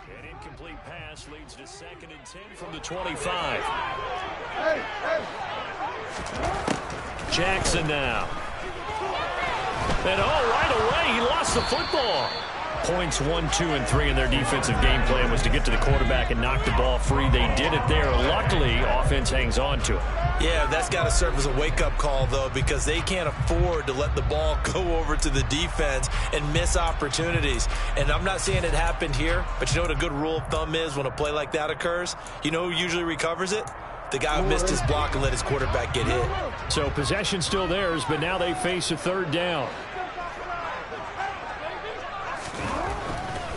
An incomplete pass leads to 2nd and 10 from the 25. Jackson now. And right away, he lost the football. Points 1, 2, and 3 in their defensive game plan was to get to the quarterback and knock the ball free. They did it there. Luckily, offense hangs on to it. Yeah, that's got to serve as a wake-up call, though, because they can't afford to let the ball go over to the defense and miss opportunities. And I'm not saying it happened here, but you know what a good rule of thumb is when a play like that occurs? You know who usually recovers it? The guy who missed his block and let his quarterback get hit. So possession still theirs, but now they face a 3rd down.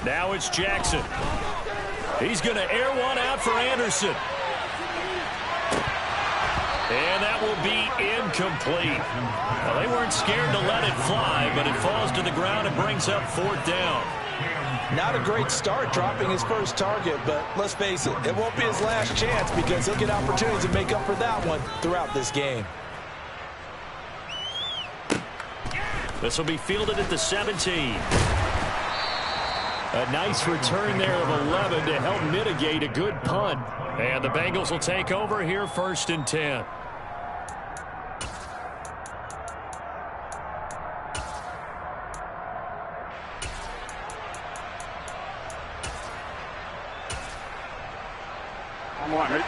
Now it's Jackson. He's going to air one out for Anderson. And that will be incomplete. Well, they weren't scared to let it fly, but it falls to the ground and brings up 4th down. Not a great start dropping his first target, but let's face it, it won't be his last chance because he'll get opportunities to make up for that one throughout this game. This will be fielded at the 17. A nice return there of 11 to help mitigate a good punt. And the Bengals will take over here 1st and 10. I'm on it.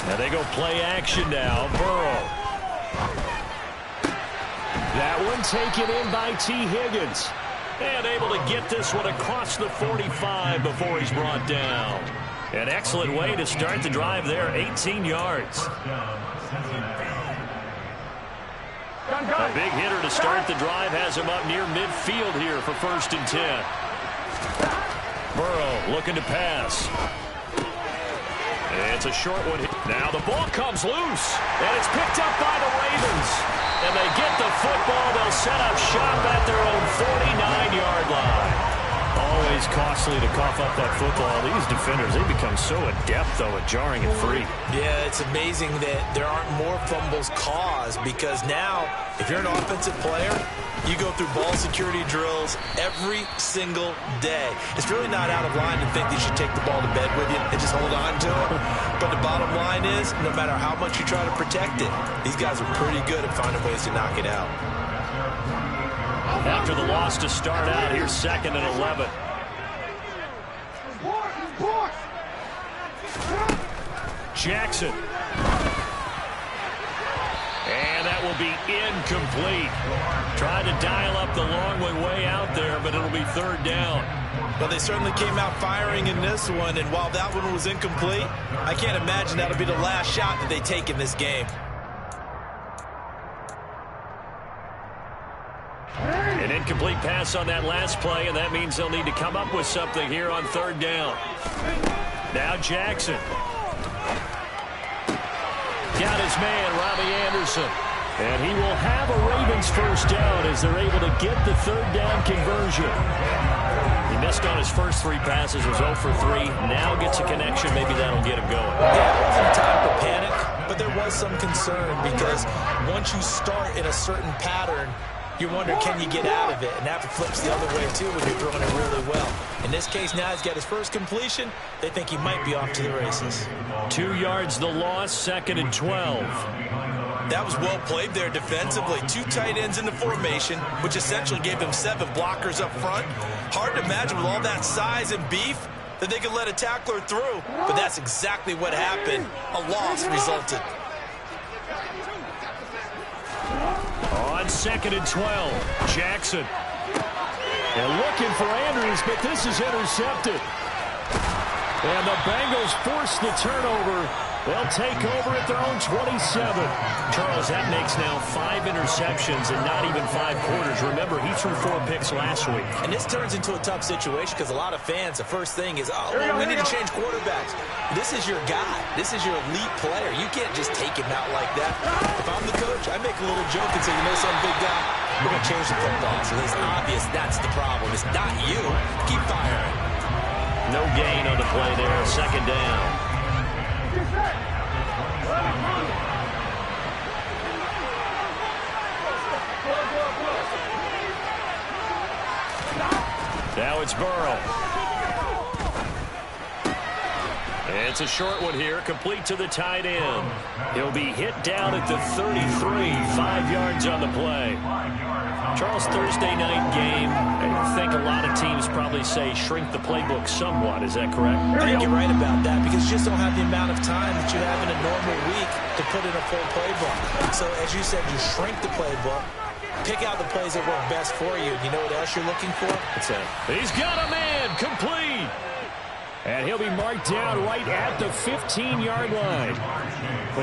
Now they go play action now. Burrow. That one taken in by T. Higgins. And able to get this one across the 45 before he's brought down. An excellent way to start the drive there, 18 yards. A big hitter to start the drive has him up near midfield here for 1st and 10. Burrow looking to pass. It's a short one. Now the ball comes loose, and it's picked up by the Ravens. And they get the football. They'll set up shop at their own 49-yard line. Always costly to cough up that football. These defenders, they become so adept, though, at jarring it free. Yeah, it's amazing that there aren't more fumbles caused because now, if you're an offensive player, you go through ball security drills every single day. It's really not out of line to think that you should take the ball to bed with you and just hold on to it. But the bottom line is, no matter how much you try to protect it, these guys are pretty good at finding ways to knock it out. After the loss to start out, here's 2nd and 11. Jackson. And that will be incomplete. Tried to dial up the long way out there, but it'll be 3rd down. Well, they certainly came out firing in this one, and while that one was incomplete, I can't imagine that'll be the last shot that they take in this game. An incomplete pass on that last play, and that means they'll need to come up with something here on 3rd down. Now Jackson. Got his man, Robbie Anderson. And he will have a Ravens 1st down as they're able to get the 3rd down conversion. He missed on his first 3 passes, was 0 for 3. Now gets a connection. Maybe that'll get him going. Yeah, it wasn't time for panic, but there was some concern because once you start in a certain pattern, you're wondering, can you get out of it? And that flips the other way, too, when you're throwing it really well. In this case, now he's got his first completion. They think he might be off to the races. 2 yards the loss, 2nd and 12. That was well played there defensively. 2 tight ends in the formation, which essentially gave them 7 blockers up front. Hard to imagine with all that size and beef that they could let a tackler through. But that's exactly what happened. A loss resulted. On 2nd and 12, Jackson. And looking for Andrews, but this is intercepted. And the Bengals force the turnover. They'll take over at their own 27. Charles, that makes now 5 interceptions and not even 5 quarters. Remember, he threw 4 picks last week. And this turns into a tough situation because a lot of fans, the first thing is, oh, well, we need to change quarterbacks. This is your guy. This is your elite player. You can't just take him out like that. If I'm the coach, I make a little joke and say, you know, some big guy, we're going to change the football. So it's obvious that's the problem. It's not you. Keep firing. No gain on the play there. 2nd down. It's Burrow. It's a short one here, complete to the tight end. He'll be hit down at the 33, 5 yards on the play. Charles, Thursday night game, I think a lot of teams probably say shrink the playbook somewhat. Is that correct? I think you're right about that because you just don't have the amount of time that you have in a normal week to put in a full playbook. So, as you said, you shrink the playbook, pick out the plays that work best for you. You know what else you're looking for? What's that? He's got a man, complete. And he'll be marked down right at the 15-yard line.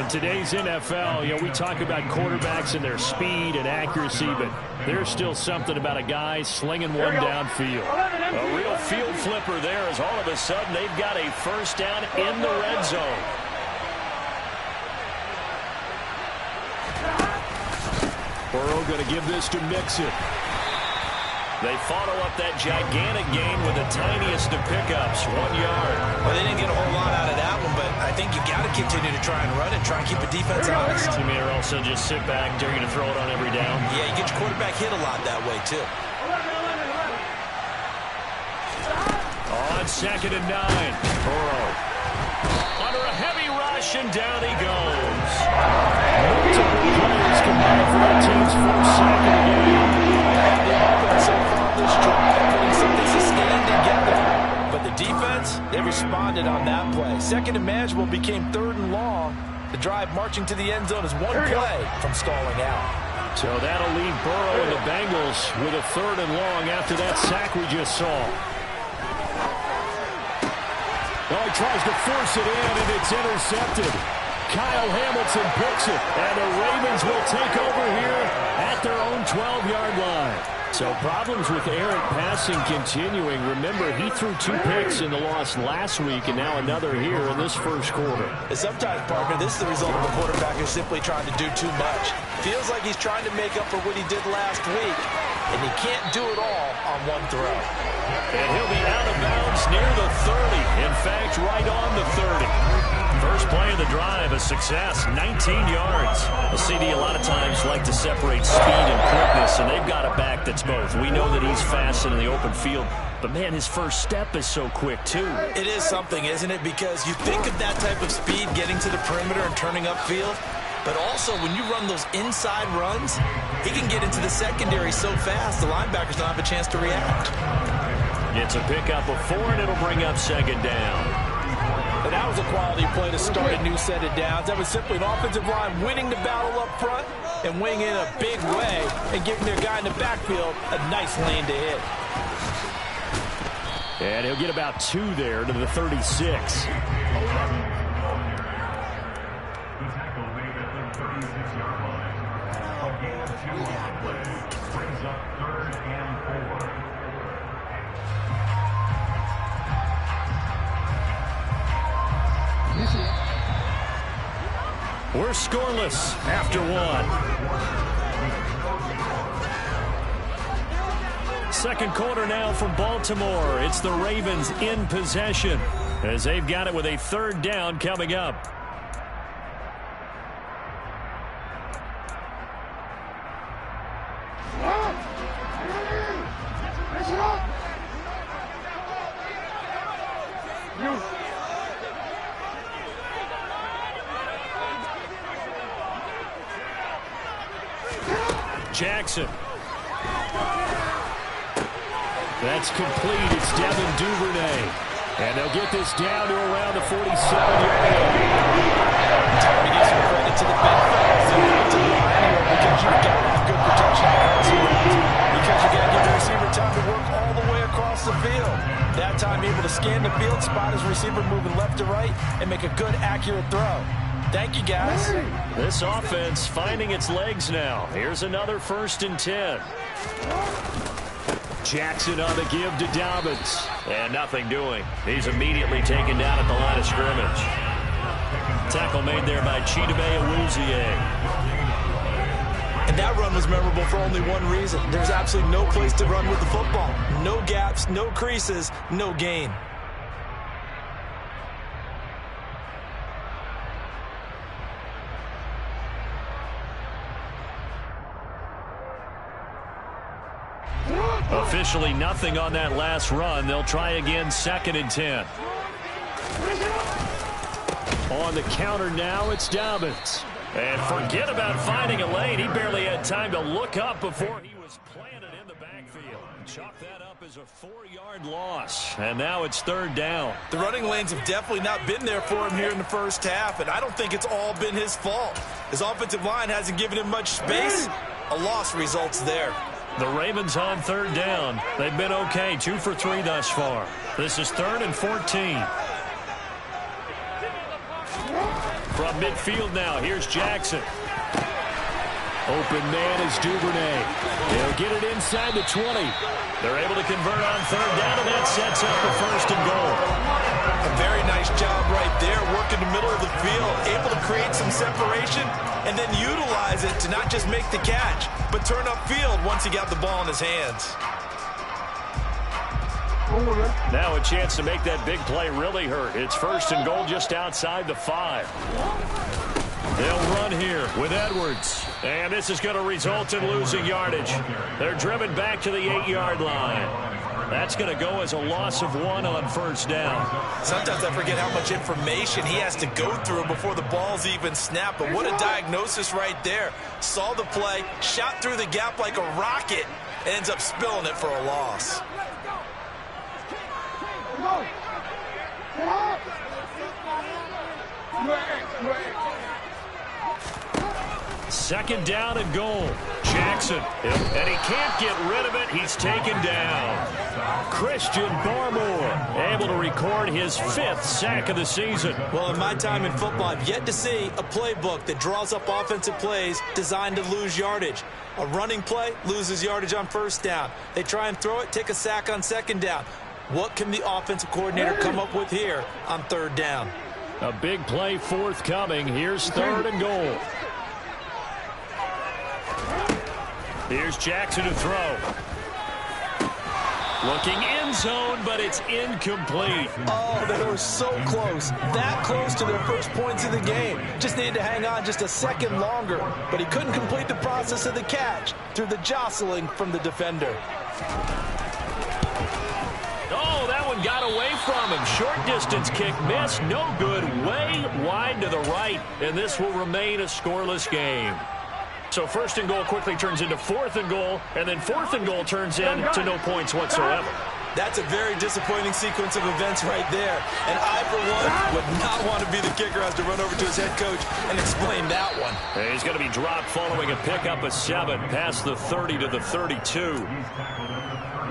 In today's NFL, we talk about quarterbacks and their speed and accuracy, but there's still something about a guy slinging one downfield. A real field flipper there as all of a sudden they've got a first down in the red zone. Burrow going to give this to Mixon. They follow up that gigantic gain with the tiniest of pickups, 1 yard. Well, they didn't get a whole lot out of that one, but I think you've got to continue to try and run it, try and keep the defense honest. You may also just sit back, dare you to throw it on every down. Yeah, you get your quarterback hit a lot that way, too. On 2nd and 9, Burrow. Under a heavy rush, and down he goes. Multiple players combined for that team's first sack of the game. So far this drive, putting something sustained together. But the defense, they responded on that play. 2nd and manageable became 3rd and long. The drive marching to the end zone is one play from stalling out. So that'll leave Burrow and the Bengals with a 3rd and long after that sack we just saw. Oh, he tries to force it in, and it's intercepted. Kyle Hamilton picks it, and the Ravens will take over here at their own 12-yard line. So problems with errant passing continuing. Remember, he threw 2 picks in the loss last week, and now another here in this first quarter. And sometimes, partner, this is the result of a quarterback who's simply trying to do too much. Feels like he's trying to make up for what he did last week, and he can't do it all on one throw. And he'll be out of bounds near the 30. In fact, right on the 30. First play of the drive, a success, 19 yards. The CD a lot of times like to separate speed and quickness, and they've got a back that's both. We know that he's fast in the open field, but, man, his first step is so quick, too. It is something, isn't it? Because you think of that type of speed getting to the perimeter and turning upfield, but also when you run those inside runs, he can get into the secondary so fast the linebackers don't have a chance to react. It's a pickup of 4, and it'll bring up 2nd down. And that was a quality play to start a new set of downs. That was simply an offensive line winning the battle up front and winning in a big way and giving their guy in the backfield a nice lane to hit. And he'll get about 2 there to the 36. We're scoreless after 1. Second quarter now from Baltimore. It's the Ravens in possession as they've got it with a 3rd down coming up. Jackson. That's complete. It's Devin Duvernay. And they'll get this down to around the 47-yard line. Tommy gives some credit to the big fellas because you've got to have good protection because you got to give the receiver time to work all the way across the field. That time able to scan the field, spot his receiver moving left to right, and make a good, accurate throw. Thank you, guys. This offense finding its legs now. Here's another 1st and 10. Jackson on the give to Dobbins. And nothing doing. He's immediately taken down at the line of scrimmage. Tackle made there by Chidobe Awuzie. And that run was memorable for only one reason. There's absolutely no place to run with the football. No gaps, no creases, no gain. Officially nothing on that last run. They'll try again, 2nd and 10. On the counter now, it's Dobbins. And forget about finding a lane. He barely had time to look up before he was planted in the backfield. Chalk that up as a 4-yard loss. And now it's 3rd down. The running lanes have definitely not been there for him here in the first half, and I don't think it's all been his fault. His offensive line hasn't given him much space. A loss results there. The Ravens on 3rd down. They've been okay, 2 for 3 thus far. This is 3rd and 14. From midfield now, here's Jackson. Open man is Duvernay. He'll get it inside the 20. They're able to convert on 3rd down, and that sets up the 1st and goal. A very nice job right there, working the middle of the field, able to create some separation, and then utilize it to not just make the catch, but turn upfield once he got the ball in his hands. Now a chance to make that big play really hurt. It's 1st and goal just outside the 5. They'll run here with Edwards. And this is going to result in losing yardage. They're driven back to the 8-yard line. That's going to go as a loss of 1 on 1st down. Sometimes I forget how much information he has to go through before the ball's even snapped. But what a diagnosis right there. Saw the play, shot through the gap like a rocket, and ends up spilling it for a loss. 2nd down and goal. Jackson, and he can't get rid of it. He's taken down. Christian Barmore able to record his 5th sack of the season. Well, in my time in football, I've yet to see a playbook that draws up offensive plays designed to lose yardage. A running play loses yardage on 1st down. They try and throw it, take a sack on 2nd down. What can the offensive coordinator come up with here on 3rd down? A big play forthcoming. Here's 3rd and goal. Here's Jackson to throw. Looking end zone, but it's incomplete. Oh, they were so close. That close to their first points of the game. Just needed to hang on just a second longer. But he couldn't complete the process of the catch through the jostling from the defender. Oh, that one got away from him. Short distance kick missed. No good. Way wide to the right. And this will remain a scoreless game. So 1st and goal quickly turns into 4th and goal, and then 4th and goal turns into no points whatsoever. That's a very disappointing sequence of events right there. And I, for one, would not want to be the kicker as to run over to his head coach and explain that one. And he's going to be dropped following a pickup of 7 past the 30 to the 32.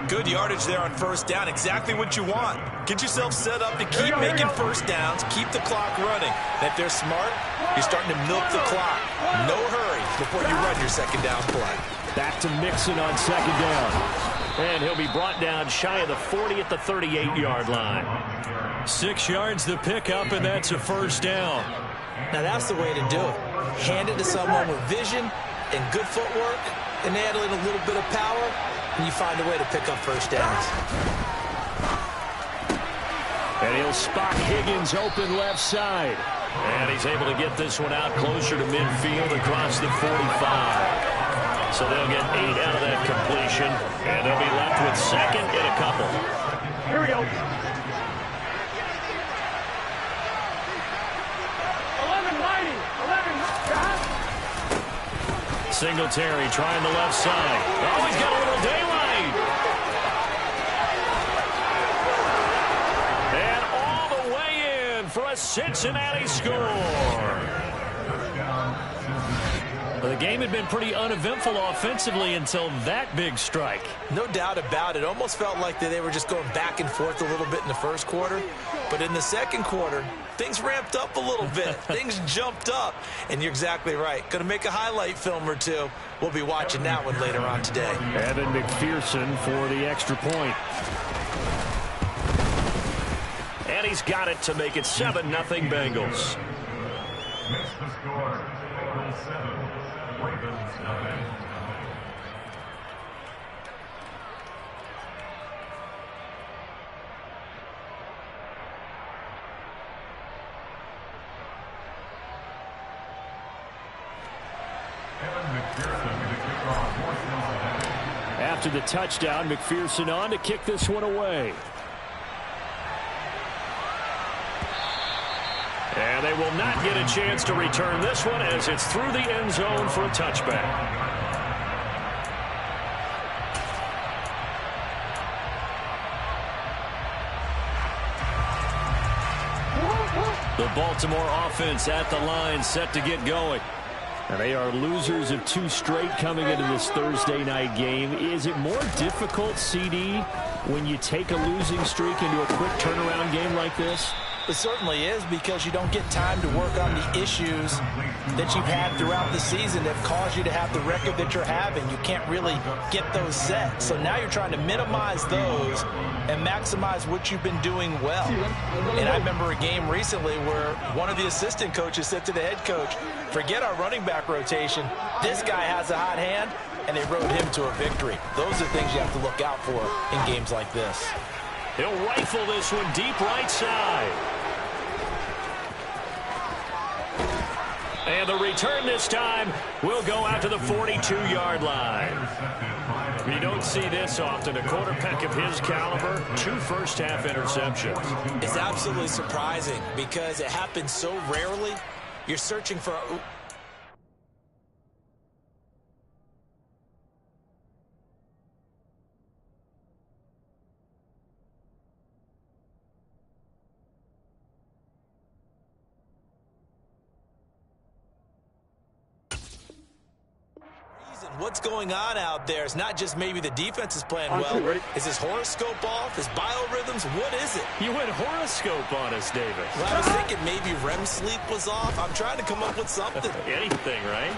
Good yardage there on 1st down. Exactly what you want. Get yourself set up to keep making 1st downs, keep the clock running. And if they're smart, you're starting to milk the clock. No hurry before you run your 2nd down play. Back to Mixon on 2nd down. And he'll be brought down shy of the 40 at the 38-yard line. 6 yards the pickup, and that's a 1st down. Now that's the way to do it. Hand it to someone with vision and good footwork, and add in a little bit of power, and you find a way to pick up 1st downs. And he'll spot Higgins open left side. And he's able to get this one out closer to midfield across the 45. So they'll get 8 out of that completion. And they'll be left with 2nd and a couple. Here we go. 11-90. 11. Singletary trying the left side. Oh, he's got a little daylight. And all the way in for a Cincinnati score. Well, the game had been pretty uneventful offensively until that big strike. No doubt about it. Almost felt like they were just going back and forth a little bit in the 1st quarter. But in the 2nd quarter, things ramped up a little bit. Things jumped up. And you're exactly right. Going to make a highlight film or two. We'll be watching that one later on today. Evan McPherson for the extra point. And he's got it to make it 7-0 Bengals. Missed the score. 7. after the touchdown. McPherson on to kick this one away. And they will not get a chance to return this one as it's through the end zone for a touchback. The Baltimore offense at the line, set to get going. And they are losers of 2 straight coming into this Thursday night game. Is it more difficult, CD, when you take a losing streak into a quick turnaround game like this? It certainly is, because you don't get time to work on the issues that you've had throughout the season that caused you to have the record that you're having. You can't really get those set. So now you're trying to minimize those and maximize what you've been doing well. And I remember a game recently where one of the assistant coaches said to the head coach, forget our running back rotation. This guy has a hot hand, and they rode him to a victory. Those are things you have to look out for in games like this. He'll rifle this one deep right side. And the return this time will go out to the 42-yard line. You don't see this often. A quarterback of his caliber, 2 first-half interceptions. It's absolutely surprising because it happens so rarely. You're searching for... What's going on out there? It's not just maybe the defense is playing well. Is his horoscope off? His biorhythms? What is it? You went horoscope on us, David. Well, I was thinking maybe REM sleep was off. I'm trying to come up with something. Anything, right?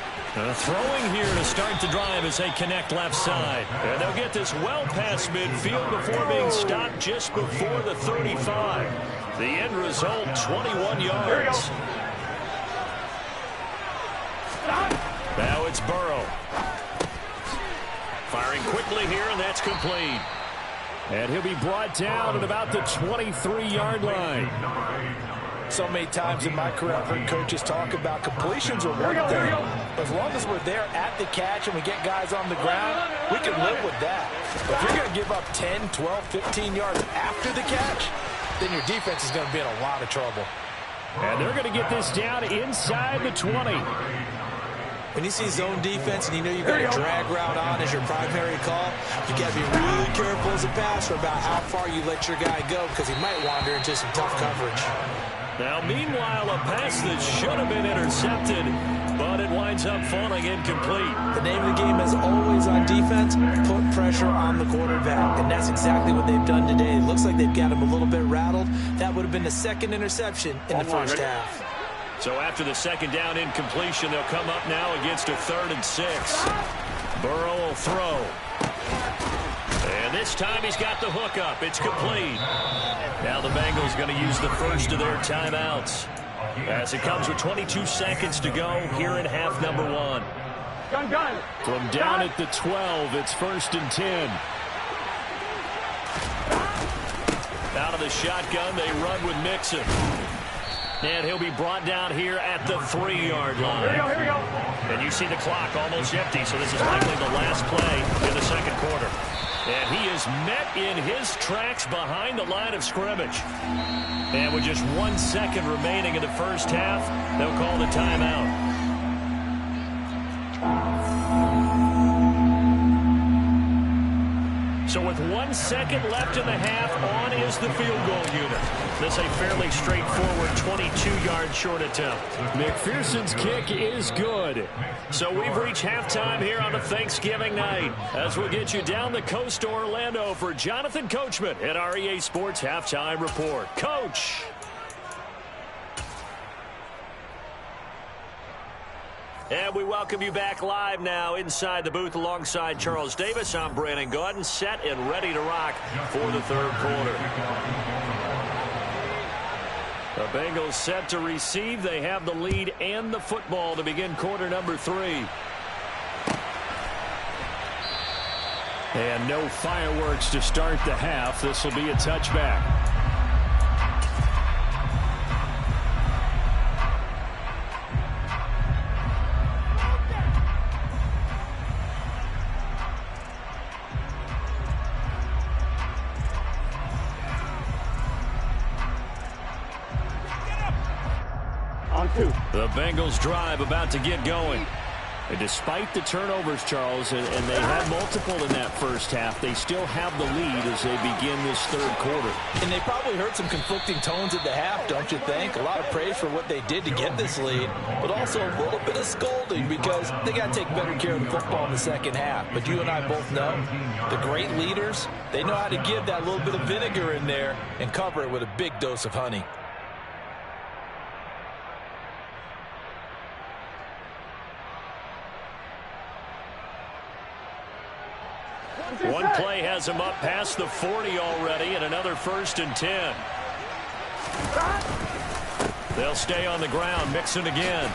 Throwing here to start the drive as they connect left side. And they'll get this well past midfield before being stopped just before the 35. The end result, 21 yards. Now it's Burrow. Firing quickly here, and that's complete. And he'll be brought down at about the 23-yard line. So many times in my career, I've heard coaches talk about completions are one thing. As long as we're there at the catch and we get guys on the ground, we can live with that. But if you're going to give up 10, 12, 15 yards after the catch, then your defense is going to be in a lot of trouble. And they're going to get this down inside the 20. When you see zone defense and you know you've got a drag route on as your primary call, you got to be really careful as a passer about how far you let your guy go because he might wander into some tough coverage. Now, meanwhile, a pass that should have been intercepted, but it winds up falling incomplete. The name of the game is always on defense, put pressure on the quarterback, and that's exactly what they've done today. It looks like they've got him a little bit rattled. That would have been the second interception in the first half. So after the second down incompletion, they'll come up now against a 3rd and 6. Burrow will throw. And this time he's got the hook up. It's complete. Now the Bengals going to use the first of their timeouts as it comes with 22 seconds to go here in half number 1. From down at the 12, it's 1st and 10. Out of the shotgun, they run with Mixon. And he'll be brought down here at the 3-yard line. Here we go. And you see the clock almost empty, so this is likely the last play in the second quarter. And he is met in his tracks behind the line of scrimmage. And with just 1 second remaining in the first half, they'll call the timeout. So with 1 second left in the half, on is the field goal unit. This a fairly straightforward 22-yard short attempt. McPherson's kick is good. So we've reached halftime here on a Thanksgiving night as we'll get you down the coast to Orlando for Jonathan Coachman at our EA Sports Halftime Report. Coach. And we welcome you back live now inside the booth alongside Charles Davis. I'm Brandon Gaudin, set and ready to rock for the third quarter. The Bengals set to receive. They have the lead and the football to begin quarter number 3. And no fireworks to start the half. This will be a touchback. On 2. The Bengals drive about to get going. And despite the turnovers, Charles, and they had multiple in that first half, they still have the lead as they begin this third quarter. And they probably heard some conflicting tones at the half, don't you think? A lot of praise for what they did to get this lead, but also a little bit of scolding because they got to take better care of the football in the second half. But you and I both know the great leaders, they know how to give that little bit of vinegar in there and cover it with a big dose of honey. One play has him up past the 40 already, and another 1st and 10. They'll stay on the ground, mixing again.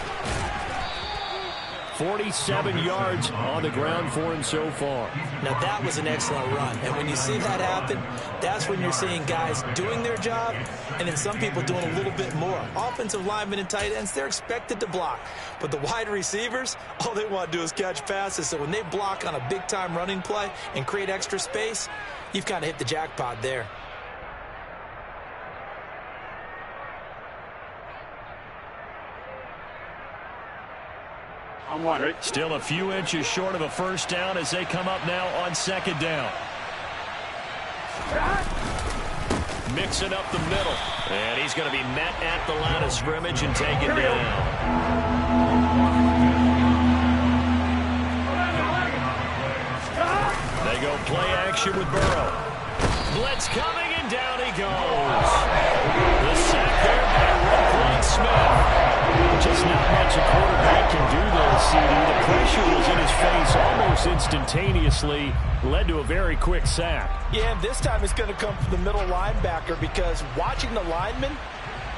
47 yards on the ground for him so far. Now that was an excellent run, and when you see that happen, that's when you're seeing guys doing their job and then some people doing a little bit more. Offensive linemen and tight ends, they're expected to block, but the wide receivers, all they want to do is catch passes. So when they block on a big-time running play and create extra space, you've kind of hit the jackpot there. On 1. Right? Still a few inches short of a first down as they come up now on 2nd down. Mixing up the middle. And he's going to be met at the line of scrimmage and taken down. They go play action with Burrow. Blitz coming, and down he goes. The sack there by Redpoint Smith. Just not much a quarterback can do there, CD. The pressure was in his face almost instantaneously, led to a very quick sack. Yeah, and this time it's going to come from the middle linebacker because watching the lineman,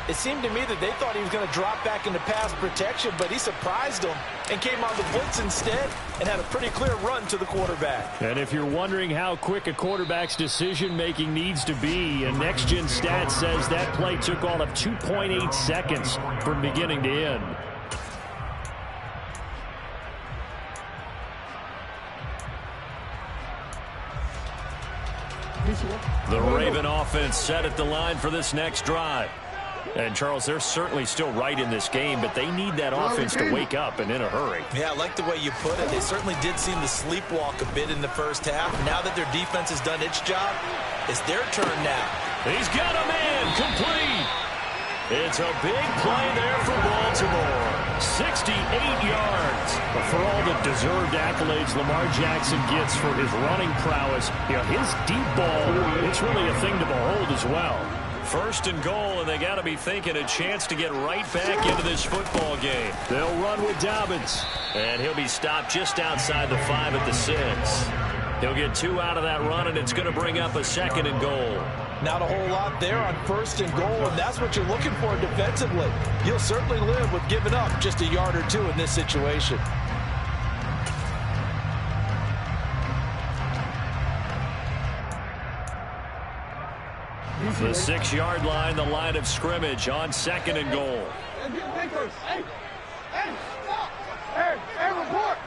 it seemed to me that they thought he was going to drop back into pass protection, but he surprised them and came on the blitz instead and had a pretty clear run to the quarterback. And if you're wondering how quick a quarterback's decision-making needs to be, and Next Gen Stats says that play took all of 2.8 seconds from beginning to end. The Raven offense set at the line for this next drive. And, Charles, they're certainly still right in this game, but they need that offense to wake up and in a hurry. Yeah, I like the way you put it. They certainly did seem to sleepwalk a bit in the first half. Now that their defense has done its job, it's their turn now. He's got a man complete. It's a big play there for Baltimore. 68 yards. But for all the deserved accolades Lamar Jackson gets for his running prowess, you know, his deep ball, it's really a thing to behold as well. 1st and goal, and they got to be thinking a chance to get right back into this football game. They'll run with Dobbins, and he'll be stopped just outside the 5 at the 6. He'll get 2 out of that run, and it's going to bring up a 2nd and goal. Not a whole lot there on 1st and goal, and that's what you're looking for defensively. You'll certainly live with giving up just a yard or 2 in this situation. The 6-yard line, the line of scrimmage on 2nd and goal. Hey, report!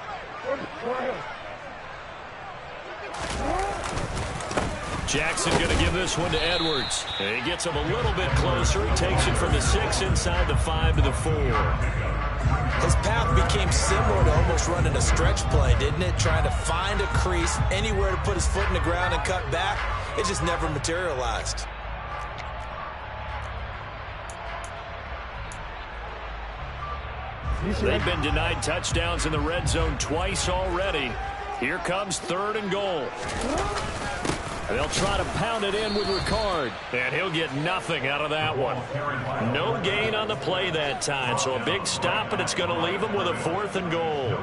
Jackson going to give this one to Edwards. He gets him a little bit closer. He takes it from the 6 inside the 5 to the 4. His path became similar to almost running a stretch play, didn't it? Trying to find a crease, anywhere to put his foot in the ground and cut back. It just never materialized. They've been denied touchdowns in the red zone twice already. Here comes 3rd and goal. They'll try to pound it in with Ricard, and he'll get nothing out of that one. No gain on the play that time, so a big stop, and it's going to leave him with a 4th and goal.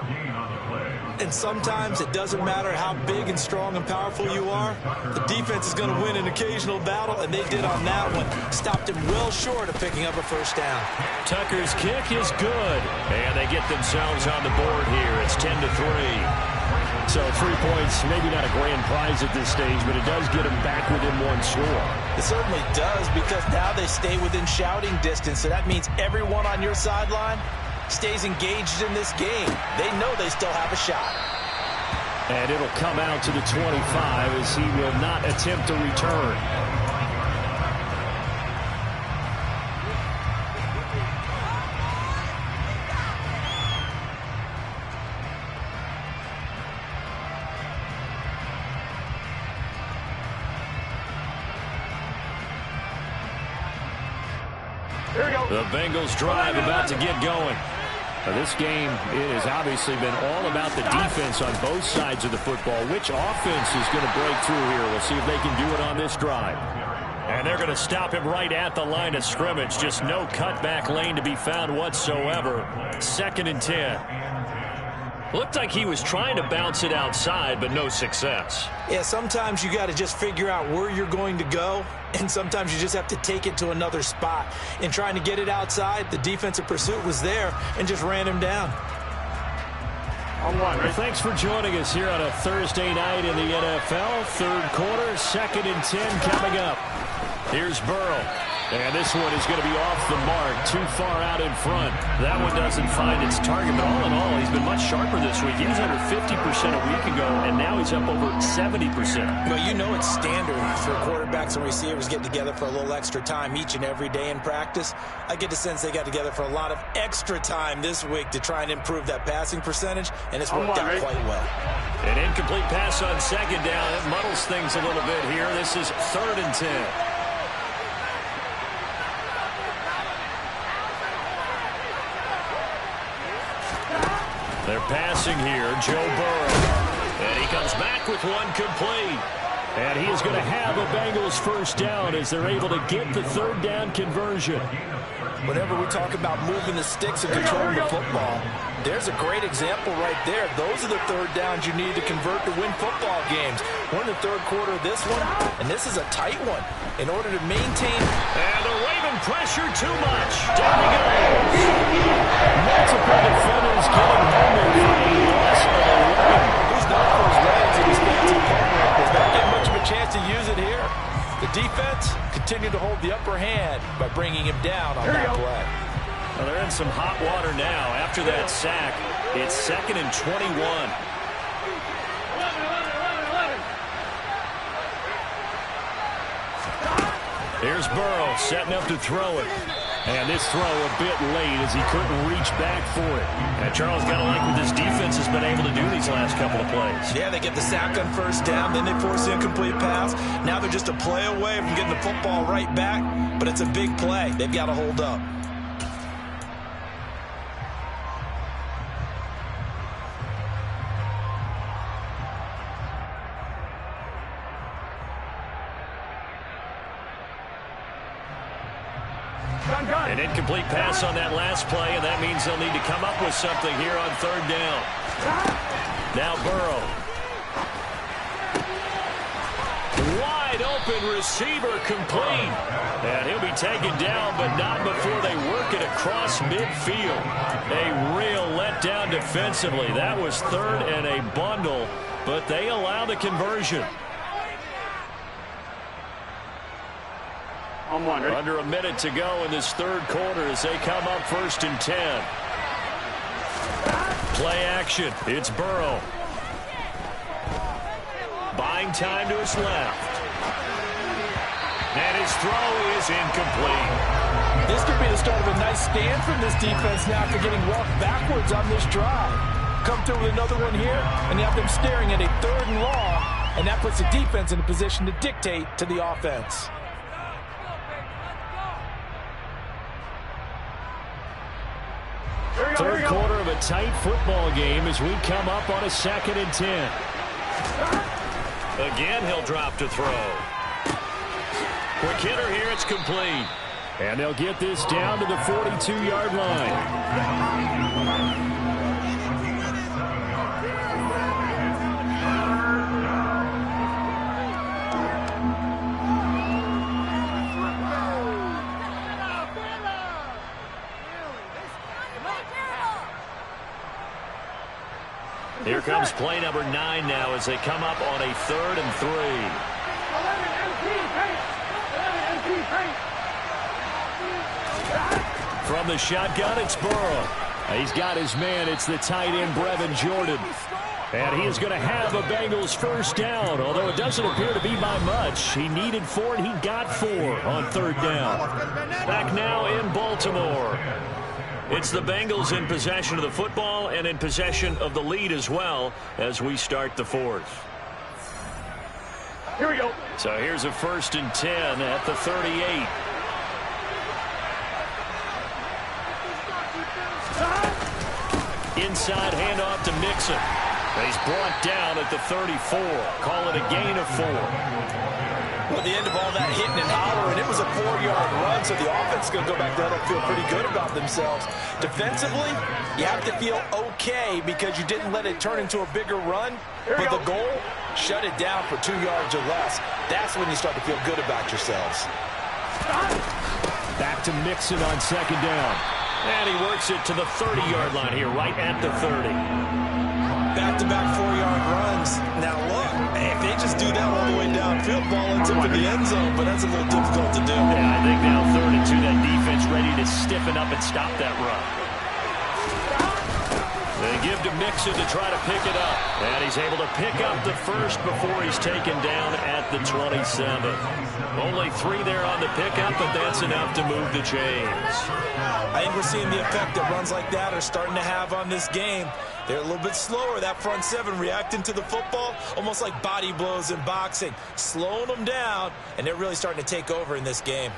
And sometimes it doesn't matter how big and strong and powerful you are. The defense is going to win an occasional battle, and they did on that one. Stopped him well short of picking up a 1st down. Tucker's kick is good, and they get themselves on the board here. It's 10-3. So 3 points, maybe not a grand prize at this stage, but it does get them back within 1 score. It certainly does, because now they stay within shouting distance, so that means everyone on your sideline stays engaged in this game. They know they still have a shot. And it'll come out to the 25 as he will not attempt to return. The Bengals drive about to get going. Now, this game, it has obviously been all about the defense on both sides of the football. Which offense is going to break through here? We'll see if they can do it on this drive. And they're going to stop him right at the line of scrimmage. Just no cutback lane to be found whatsoever. 2nd and 10. Looked like he was trying to bounce it outside, but no success. Yeah, sometimes you got to just figure out where you're going to go, and sometimes you just have to take it to another spot. In trying to get it outside, the defensive pursuit was there and just ran him down. Well, thanks for joining us here on a Thursday night in the NFL. 3rd quarter, 2nd and 10 coming up. Here's Burrow. And this one is going to be off the mark, too far out in front. That one doesn't find its target, but all in all, he's been much sharper this week. He was under 50% a week ago, and now he's up over 70%. Well, you know it's standard for quarterbacks and receivers getting together for a little extra time each and every day in practice. I get the sense they got together for a lot of extra time this week to try and improve that passing percentage, and it's worked out quite well. An incomplete pass on 2nd down. It muddles things a little bit here. This is 3rd and 10. They're passing here, Joe Burrow. And he comes back with one complete. And he is going to have a Bengals 1st down as they're able to get the 3rd down conversion. Whenever we talk about moving the sticks and controlling the football, there's a great example right there. Those are the 3rd downs you need to convert to win football games. We're in the 3rd quarter of this one, and this is a tight one. In order to maintain... And the Raven pressure too much. Down he goes. Multiple defenders getting home for a loss of 11. He's known for his legs and his fancy footwork. Does not get much of a chance to use it here. The defense continued to hold the upper hand by bringing him down on that play. Well, they're in some hot water now. After that sack, it's 2nd and 21. Here's Burrow setting up to throw it. And this throw a bit late as he couldn't reach back for it. And Charles, got to like what this defense has been able to do these last couple of plays. Yeah, they get the sack on 1st down, then they force the incomplete pass. Now they're just a play away from getting the football right back, but it's a big play. They've got to hold up. An incomplete pass on that last play, and that means they'll need to come up with something here on 3rd down. Now Burrow. Wide open receiver complete. And he'll be taken down, but not before they work it across midfield. A real letdown defensively. That was 3rd and a bundle, but they allow the conversion. Under a minute to go in this 3rd quarter as they come up 1st and 10. Play action. It's Burrow. Buying time to his left. And his throw is incomplete. This could be the start of a nice stand from this defense now after getting walked backwards on this drive. Come through with another one here, and you have them staring at a 3rd and long, and that puts the defense in a position to dictate to the offense. Third quarter of a tight football game as we come up on a 2nd and 10. Again, he'll drop to throw. Quick hitter here, it's complete. And they'll get this down to the 42-yard line. Here comes play number 9 now as they come up on a 3rd and 3. From the shotgun, it's Burrow. He's got his man. It's the tight end, Brevin Jordan. And he is going to have a Bengals 1st down, although it doesn't appear to be by much. He needed 4, and he got 4 on 3rd down. Back now in Baltimore. It's the Bengals in possession of the football and in possession of the lead as well as we start the 4th. Here we go. So here's a 1st and 10 at the 38. Inside handoff to Mixon. He's brought down at the 34. Call it a gain of 4. Well, at the end of all that hitting and hollering, it was a 4-yard run, so the offense is going to go back there and feel pretty good about themselves. Defensively, you have to feel okay because you didn't let it turn into a bigger run. But the goal, shut it down for 2 yards or less. That's when you start to feel good about yourselves. Back to Mixon on second down. And he works it to the 30-yard line here, right at the 30. Back-to-back 4-yard runs. Now look, if they just do that all the way downfield, ball ends up in the end zone, but that's a little difficult to do. Yeah, I think now 3rd and 2, that defense ready to stiffen up and stop that run. They give to Mixon to try to pick it up. And he's able to pick up the first before he's taken down at the 27. Only 3 there on the pickup, but that's enough to move the chains. I think we're seeing the effect that runs like that are starting to have on this game. They're a little bit slower, that front 7 reacting to the football, almost like body blows in boxing, slowing them down, and they're really starting to take over in this game.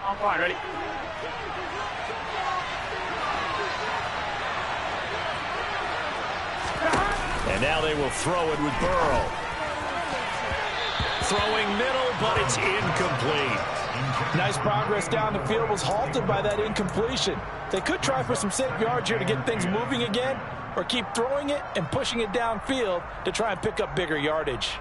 I'm fine, ready? And now they will throw it with Burrow. Throwing middle, but it's incomplete. Nice progress down the field, was halted by that incompletion. They could try for some safe yards here to get things moving again, or keep throwing it and pushing it downfield to try and pick up bigger yardage.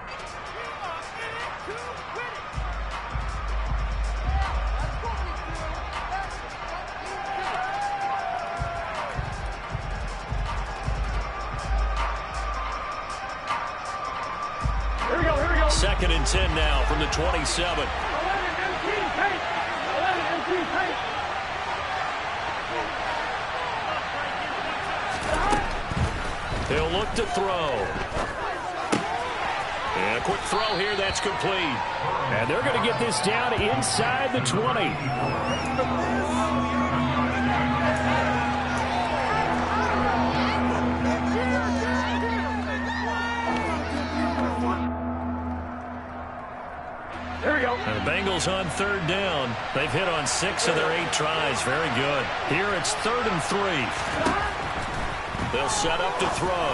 Second and 10 now from the 27. He'll look to throw. And a quick throw here, that's complete. And they're going to get this down inside the 20. Here we go. And the Bengals on 3rd down. They've hit on 6 of their 8 tries. Very good. Here it's 3rd and 3. They'll set up to throw.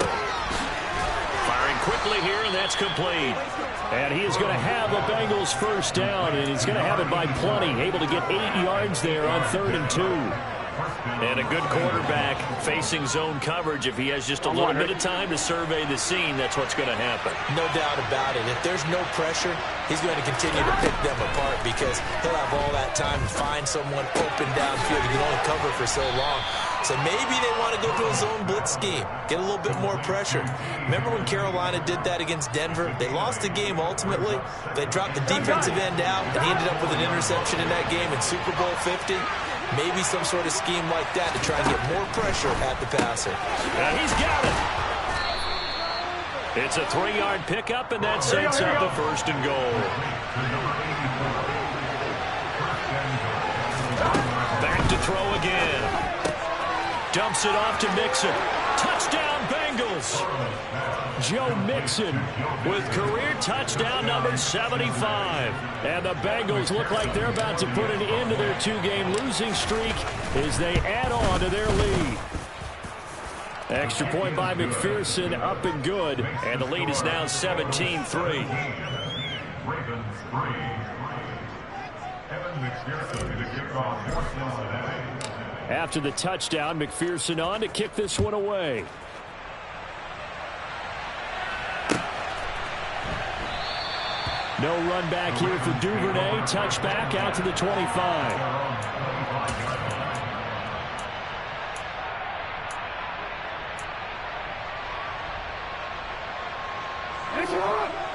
Firing quickly here, and that's complete. And he is going to have the Bengals first down, and he's going to have it by plenty. Able to get 8 yards there on 3rd and 2. And a good quarterback facing zone coverage. If he has just a little bit of time to survey the scene, that's what's going to happen. No doubt about it. If there's no pressure, he's going to continue to pick them apart because he'll have all that time to find someone open downfield. He can only cover for so long. So maybe they want to go to a zone blitz scheme, get a little bit more pressure. Remember when Carolina did that against Denver? They lost the game ultimately. They dropped the defensive end out, and he ended up with an interception in that game in Super Bowl 50. Maybe some sort of scheme like that to try and get more pressure at the passer. And he's got it. It's a 3-yard pickup, and that sets up the 1st and goal. Back to throw again. Dumps it off to Mixon. Touchdown, Bengals. Joe Mixon with career touchdown number 75. And the Bengals look like they're about to put an end to their 2-game losing streak as they add on to their lead. Extra point by McPherson, up and good. And the lead is now 17-3. After the touchdown, McPherson on to kick this one away. No run back here for Duvernay. Touchback out to the 25.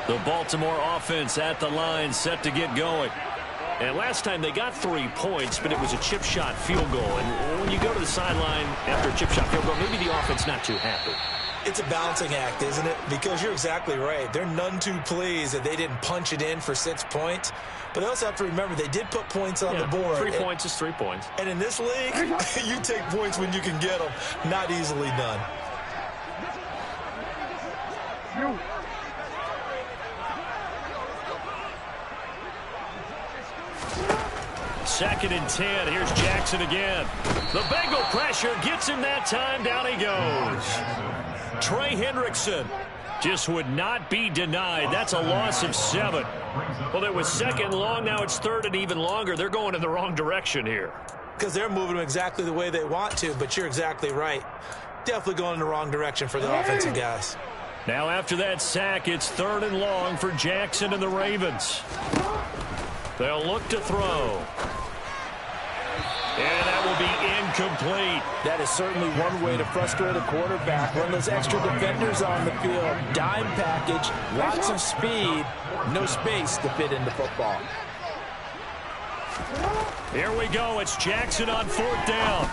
The Baltimore offense at the line, set to get going. And last time they got 3 points, but it was a chip shot field goal. And when you go to the sideline after a chip shot field goal, maybe the offense not too happy. It's a balancing act, isn't it? Because you're exactly right. They're none too pleased that they didn't punch it in for 6 points. But they also have to remember they did put points on the board. 3 points is 3 points. And in this league, you take points when you can get them. Not easily done. 2nd and 10. Here's Jackson again. The Bengal pressure gets him that time. Down he goes. Trey Hendrickson just would not be denied. That's a loss of 7. Well, it was 2nd and long. Now it's 3rd and even longer. They're going in the wrong direction here. Because they're moving them exactly the way they want to, but you're exactly right. Definitely going in the wrong direction for the offensive guys. Now after that sack, it's 3rd and long for Jackson and the Ravens. They'll look to throw. And that will be incomplete. That is certainly one way to frustrate a quarterback. Run those extra defenders on the field. Dime package, lots of speed, no space to fit into football. Here we go. It's Jackson on 4th down.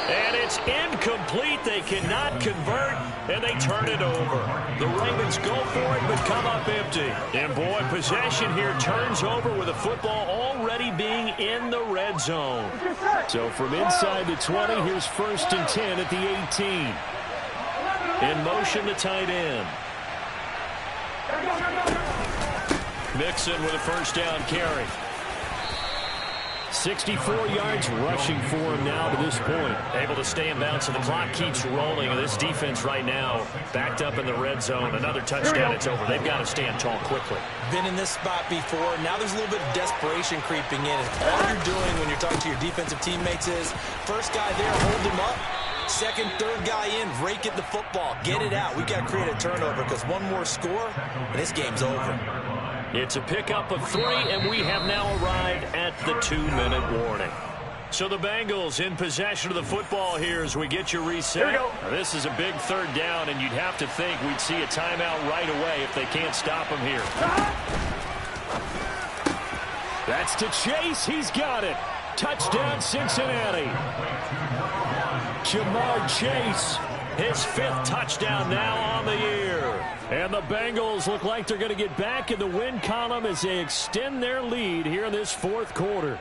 And it's incomplete. They cannot convert, and they turn it over. The Ravens go for it, but come up empty. And, boy, possession here turns over with the football already being in the red zone. So from inside the 20, here's 1st and 10 at the 18. In motion, the tight end. Mixon with a 1st down carry. 64 yards rushing for him now to this point. Able to stay in bounds, so the clock keeps rolling. And this defense right now backed up in the red zone. Another touchdown, it's over. They've got to stand tall quickly. Been in this spot before. Now there's a little bit of desperation creeping in. All you're doing when you're talking to your defensive teammates is, first guy there, hold him up. 2nd, 3rd guy in, rake at the football. Get it out. We've got to create a turnover because one more score, and this game's over. It's a pickup of 3, and we have now arrived at the 2-minute warning. So the Bengals in possession of the football here as we get you reset. Now, this is a big 3rd down, and you'd have to think we'd see a timeout right away if they can't stop him here. That's to Chase. He's got it. Touchdown, Cincinnati. Jamar Chase, his 5th touchdown now on the year. And the Bengals look like they're going to get back in the win column as they extend their lead here in this 4th quarter.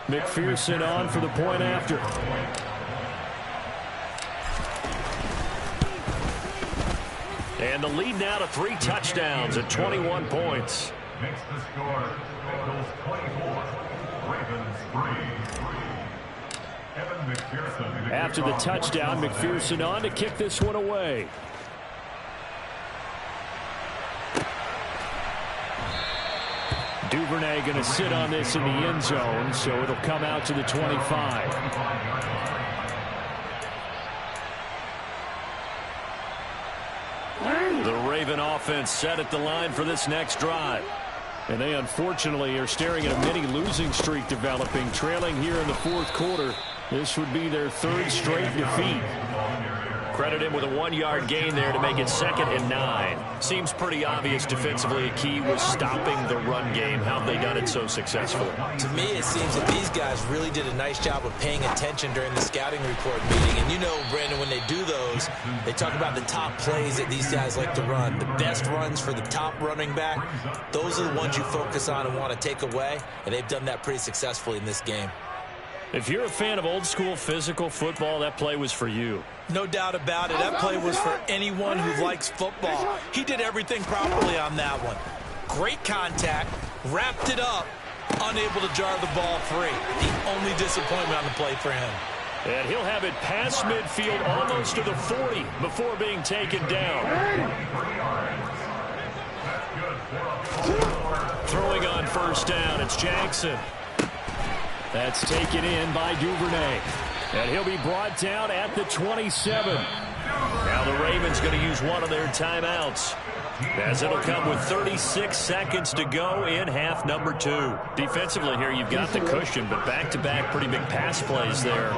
McPherson on for the point after. And the lead now to 3 touchdowns at 21 points. Makes the score Bengals 24, Ravens 3. After the touchdown, McPherson on to kick this one away. Duvernay going to sit on this in the end zone, so it'll come out to the 25. The Raven offense set at the line for this next drive. And they unfortunately are staring at a mini losing streak developing, trailing here in the 4th quarter. This would be their 3rd straight defeat. Credit him with a 1-yard gain there to make it 2nd and 9. Seems pretty obvious defensively a key was stopping the run game. How have they done it so successfully? To me, it seems that these guys really did a nice job of paying attention during the scouting report meeting. And you know, Brandon, when they do those, they talk about the top plays that these guys like to run. The best runs for the top running back. Those are the ones you focus on and want to take away. And they've done that pretty successfully in this game. If you're a fan of old-school physical football, that play was for you. No doubt about it. That play was for anyone who likes football. He did everything properly on that one. Great contact, wrapped it up, unable to jar the ball free. The only disappointment on the play for him. And he'll have it past midfield almost to the 40 before being taken down. Throwing on 1st down, it's Jackson. That's taken in by Duvernay. And he'll be brought down at the 27. Now the Ravens going to use one of their timeouts, as it'll come with 36 seconds to go in half number 2. Defensively here, you've got the cushion, but back-to-back pretty big pass plays there.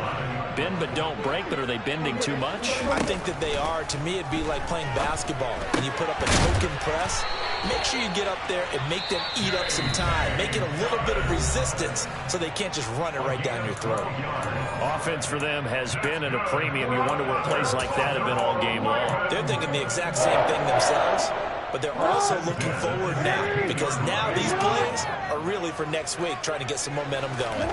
Bend but don't break, but are they bending too much? I think that they are. To me, it'd be like playing basketball. When you put up a token press, make sure you get up there and make them eat up some time. Make it a little bit of resistance so they can't just run it right down your throat. Offense for them has been at a premium. You wonder where plays like that have been all game long. They're thinking the exact same thing themselves, but they're also looking forward now, because now these plays are really for next week, trying to get some momentum going.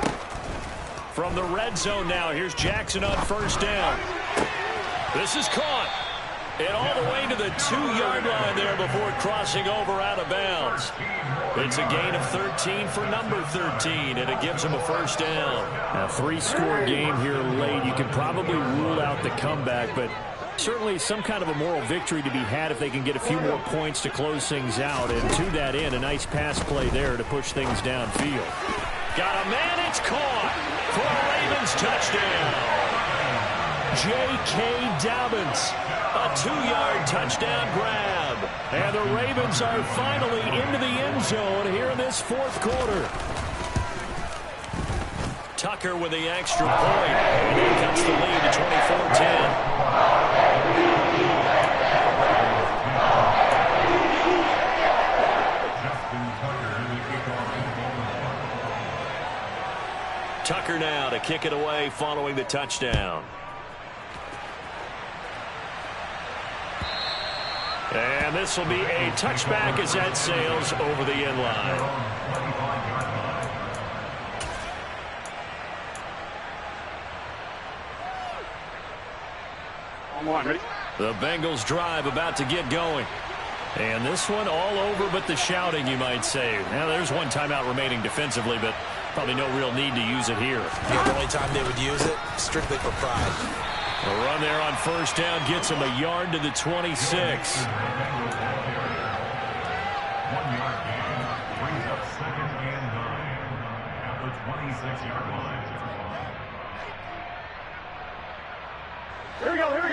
From the red zone now, here's Jackson on 1st down. This is caught. And all the way to the 2-yard line there before crossing over out of bounds. It's a gain of 13 for number 13, and it gives him a first down. A 3-score game here late. You can probably rule out the comeback, but certainly some kind of a moral victory to be had if they can get a few more points to close things out. And to that end, a nice pass play there to push things downfield. Got a man, it's caught for a Ravens touchdown. J.K. Dobbins, a 2-yard touchdown grab. And the Ravens are finally into the end zone here in this fourth quarter. Tucker with the extra point, and he cuts the lead to 24-10. Tucker now to kick it away following the touchdown. And this will be a touchback as that sails over the end line. The Bengals drive about to get going. And this one all over but the shouting, you might say. Now, there's one timeout remaining defensively, but probably no real need to use it here. The only time they would use it, strictly for pride. A run there on first down gets him a yard to the 26. 1 yard gain brings up 2nd and 9 at the 26-yard line. Here we go, here we go.